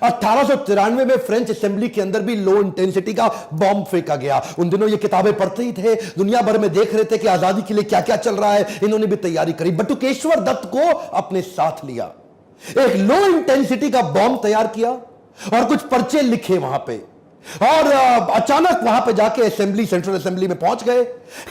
1893 में French assembly के अंदर भी लो इंटेंसिटी का बॉम्ब फेंका गया। उन दिनों ये किताबें पढ़ते ही थे, दुनिया भर में देख रहे थे कि आजादी के लिए क्या क्या चल रहा है। इन्होंने भी तैयारी करी, बटुकेश्वर दत्त को अपने साथ लिया, एक लो इंटेंसिटी का बॉम्ब तैयार किया और कुछ पर्चे लिखे वहां पे, और अचानक वहां पे जाके असेंबली, सेंट्रल असेंबली में पहुंच गए,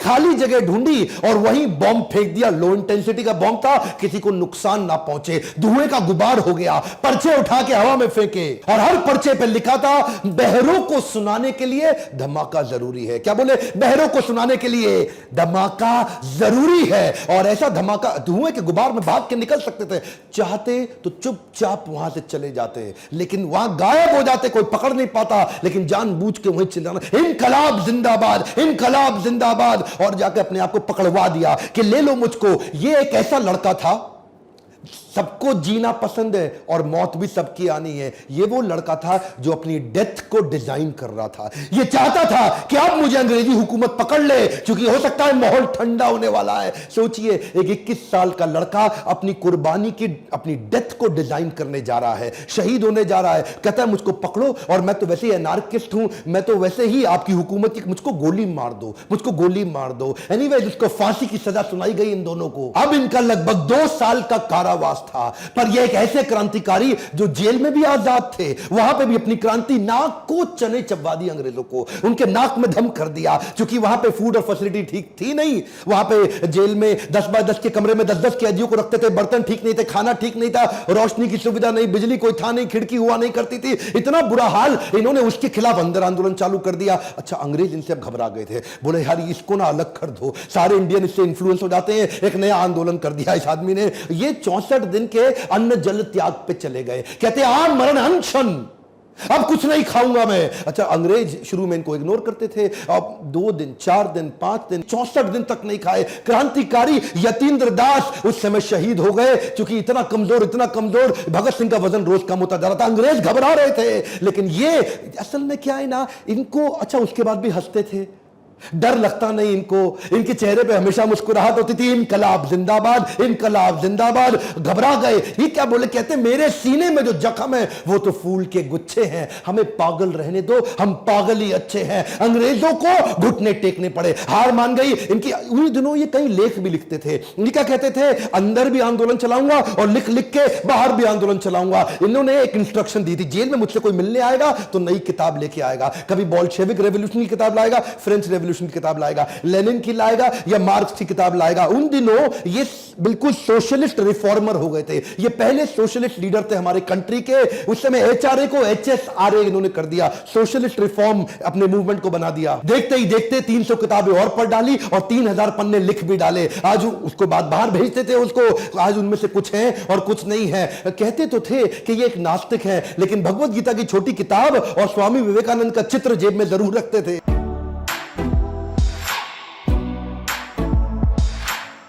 खाली जगह ढूंढी और वहीं बॉम्ब फेंक दिया। लो इंटेंसिटी का बॉम्ब था, किसी को नुकसान ना पहुंचे, धुएं का गुबार हो गया। पर्चे उठा के हवा में फेंके और हर पर्चे पे लिखा था, बहरों को सुनाने के लिए धमाका जरूरी है। क्या बोले? बहरों को सुनाने के लिए धमाका जरूरी है। और ऐसा धमाका, धुएं के गुबार में भाग के निकल सकते थे, चाहते तो चुपचाप वहां से चले जाते, लेकिन वहां गायब हो जाते, कोई पकड़ नहीं पाता, लेकिन जानबूझ के वहीं चिल्लाना, इनकलाब जिंदाबाद, इनकलाब जिंदाबाद, और जाके अपने आप को पकड़वा दिया कि ले लो मुझको। ये एक ऐसा लड़का था, सबको जीना पसंद है और मौत भी सबकी आनी है। ये वो लड़का था जो अपनी डेथ को डिजाइन कर रहा था। ये चाहता था कि अब मुझे अंग्रेजी हुकूमत पकड़ ले, क्योंकि हो सकता है माहौल ठंडा होने वाला है। सोचिए, एक 21 साल का लड़का अपनी कुर्बानी की, अपनी डेथ को डिजाइन करने जा रहा है, शहीद होने जा रहा है। कहता है मुझको पकड़ो, और मैं तो वैसे ही एनार्किस्ट हूं, मैं तो वैसे ही आपकी हुकूमत की, मुझको गोली मार दो, मुझको गोली मार दो। एनीवे, जिसको फांसी की सजा सुनाई गई इन दोनों को। अब इनका लगभग 2 साल का कारावास था। पर यह एक ऐसे क्रांतिकारी जो जेल में भी आजाद थे, वहां पे भी अपनी क्रांति, नाक को चने चबवा दी अंग्रेजों को, उनके नाक में दम कर दिया। क्योंकि वहां पे फूड और फैसिलिटी ठीक थी नहीं, वहां पे जेल में 10 बाय 10 के कमरे में 10-10 कैदियों को रखते थे, बर्तन ठीक नहीं थे, खाना ठीक नहीं था, रोशनी की सुविधा नहीं, बिजली कोई था नहीं, खिड़की हुआ नहीं करती थी, इतना बुरा हाल। इन्होंने उसके खिलाफ अंदर आंदोलन चालू कर दिया। अच्छा, अंग्रेज इनसे अब घबरा गए थे, बोले यार इसको ना अलग कर दो, सारे इंडियन इससे इन्फ्लुएंस हो जाते हैं। एक नया आंदोलन कर दिया इस आदमी ने। ये 64 दिन के अन्न जल त्याग पे चले गए। कहते आम मरण अनशन, अब कुछ नहीं खाऊंगा मैं। अच्छा, अंग्रेज शुरू में इनको इग्नोर करते थे, अब 2 दिन, 4 दिन, 5 दिन, 64 दिन तक नहीं खाए। क्रांतिकारी यतीन्द्र दास उस समय शहीद हो गए, क्योंकि इतना कमजोर भगत सिंह का वजन रोज कम होता जा रहा था। अंग्रेज घबरा रहे थे, लेकिन ये असल में क्या है ना, इनको, अच्छा उसके बाद भी हंसते थे, डर लगता नहीं इनको, इनके चेहरे पे हमेशा मुस्कुराहट होती थी। इनकलाब जिंदाबाद, इनकलाब जिंदाबाद। घबरा गए, ये क्या बोले? कहते मेरे सीने में जो जख्म है वो तो फूल के गुच्छे हैं, हमें पागल रहने दो, हम पागल ही अच्छे हैं। अंग्रेजों को घुटने टेकने पड़े, हार मान गई इनकी। उन्हीं दिनों ये कई लेख भी लिखते थे, क्या कहते थे? अंदर भी आंदोलन चलाऊंगा और लिख लिख के बाहर भी आंदोलन चलाऊंगा। इन्होंने एक इंस्ट्रक्शन दी थी, जेल में मुझसे कोई मिलने आएगा तो नई किताब लेके आएगा, कभी बॉल्शेविक रेवोल्यूशन की किताब लाएगा, फ्रेंच रेवोल्यूशन की किताब लाएगा, लेनिन की लाएगा या मार्क्स की किताब लाएगा। उन दिनों ये बिल्कुल सोशलिस्ट रिफॉर्मर हो गए थे, ये पहले सोशलिस्ट लीडर थे हमारे कंट्री के। उस समय एचआरए को एचएसआरए इन्होंने कर दिया, सोशलिस्ट रिफॉर्म अपने मूवमेंट को बना दिया। देखते ही देखते 300 किताबें और पढ़ डाली और 3000 पन्ने लिख भी डाले। आज उसको बाद बाहर भेजते थे उसको, आज उनमें से कुछ है और कुछ नहीं है। कहते तो थे कि ये एक नास्तिक है, लेकिन भगवत गीता की छोटी किताब और स्वामी विवेकानंद का चित्र जेब में जरूर रखते थे।